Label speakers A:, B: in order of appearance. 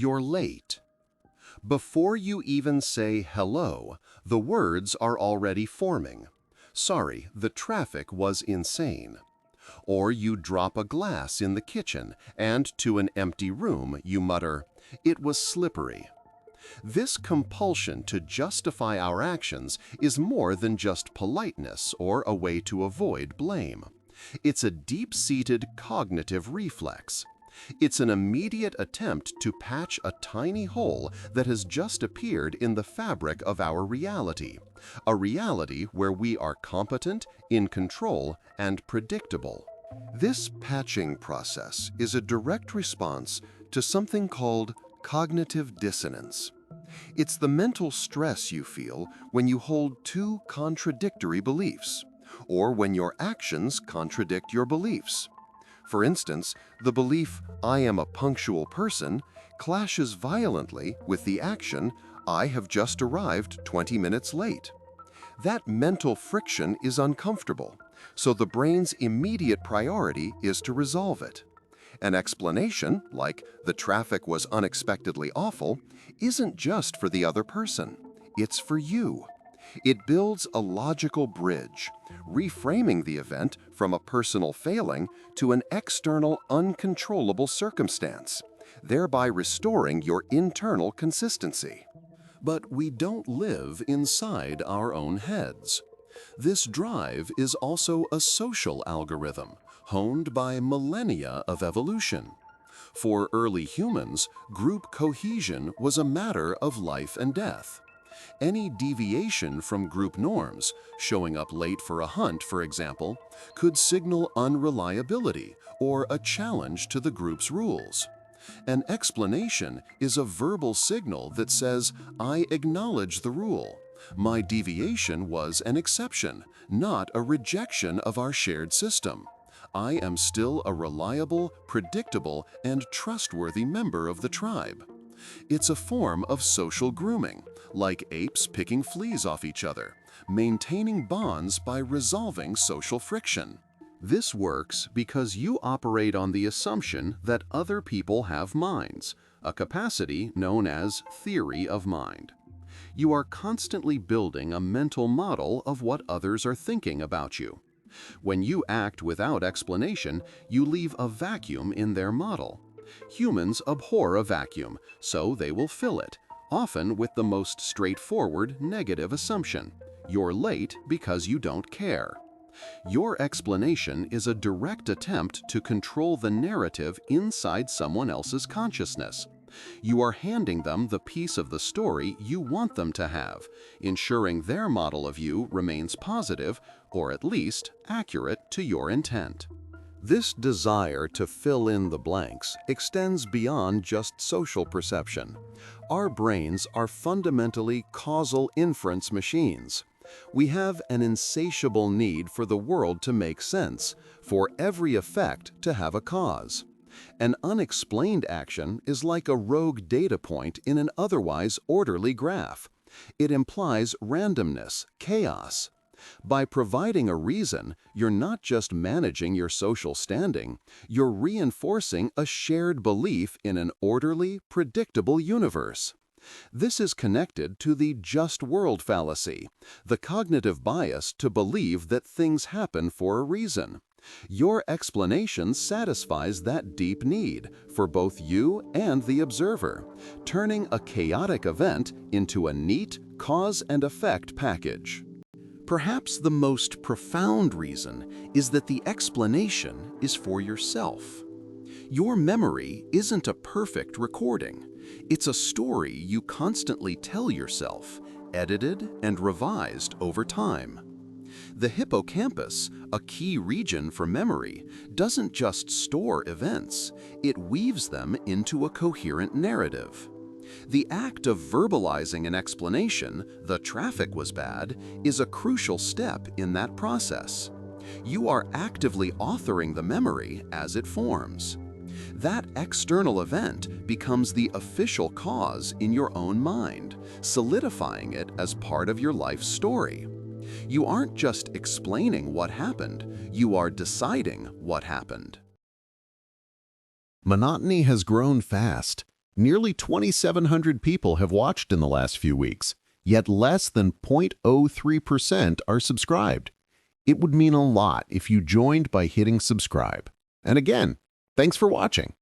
A: You're late. Before you even say hello, the words are already forming. Sorry, the traffic was insane. Or you drop a glass in the kitchen, and to an empty room you mutter, "It was slippery." This compulsion to justify our actions is more than just politeness or a way to avoid blame. It's a deep-seated cognitive reflex. It's an immediate attempt to patch a tiny hole that has just appeared in the fabric of our reality, a reality where we are competent, in control, and predictable. This patching process is a direct response to something called cognitive dissonance. It's the mental stress you feel when you hold two contradictory beliefs, or when your actions contradict your beliefs. For instance, the belief, "I am a punctual person," clashes violently with the action, "I have just arrived 20 minutes late." That mental friction is uncomfortable, so the brain's immediate priority is to resolve it. An explanation, like "the traffic was unexpectedly awful," isn't just for the other person, it's for you. It builds a logical bridge, reframing the event from a personal failing to an external, uncontrollable circumstance, thereby restoring your internal consistency. But we don't live inside our own heads. This drive is also a social algorithm, honed by millennia of evolution. For early humans, group cohesion was a matter of life and death. Any deviation from group norms, showing up late for a hunt, for example, could signal unreliability or a challenge to the group's rules. An explanation is a verbal signal that says, "I acknowledge the rule. My deviation was an exception, not a rejection of our shared system. I am still a reliable, predictable, and trustworthy member of the tribe." It's a form of social grooming, like apes picking fleas off each other, maintaining bonds by resolving social friction. This works because you operate on the assumption that other people have minds, a capacity known as theory of mind. You are constantly building a mental model of what others are thinking about you. When you act without explanation, you leave a vacuum in their model. Humans abhor a vacuum, so they will fill it, often with the most straightforward negative assumption: you're late because you don't care. Your explanation is a direct attempt to control the narrative inside someone else's consciousness. You are handing them the piece of the story you want them to have, ensuring their model of you remains positive, or at least accurate to your intent. This desire to fill in the blanks extends beyond just social perception. Our brains are fundamentally causal inference machines. We have an insatiable need for the world to make sense, for every effect to have a cause. An unexplained action is like a rogue data point in an otherwise orderly graph. It implies randomness, chaos. By providing a reason, you're not just managing your social standing, you're reinforcing a shared belief in an orderly, predictable universe. This is connected to the just world fallacy, the cognitive bias to believe that things happen for a reason. Your explanation satisfies that deep need for both you and the observer, turning a chaotic event into a neat cause and effect package. Perhaps the most profound reason is that the explanation is for yourself. Your memory isn't a perfect recording. It's a story you constantly tell yourself, edited and revised over time. The hippocampus, a key region for memory, doesn't just store events, it weaves them into a coherent narrative. The act of verbalizing an explanation, "the traffic was bad," is a crucial step in that process. You are actively authoring the memory as it forms. That external event becomes the official cause in your own mind, solidifying it as part of your life story. You aren't just explaining what happened, you are deciding what happened. Monotony has grown fast.
B: Nearly 2,700 people have watched in the last few weeks, yet less than 0.03% are subscribed. It would mean a lot if you joined by hitting subscribe. And again, thanks for watching.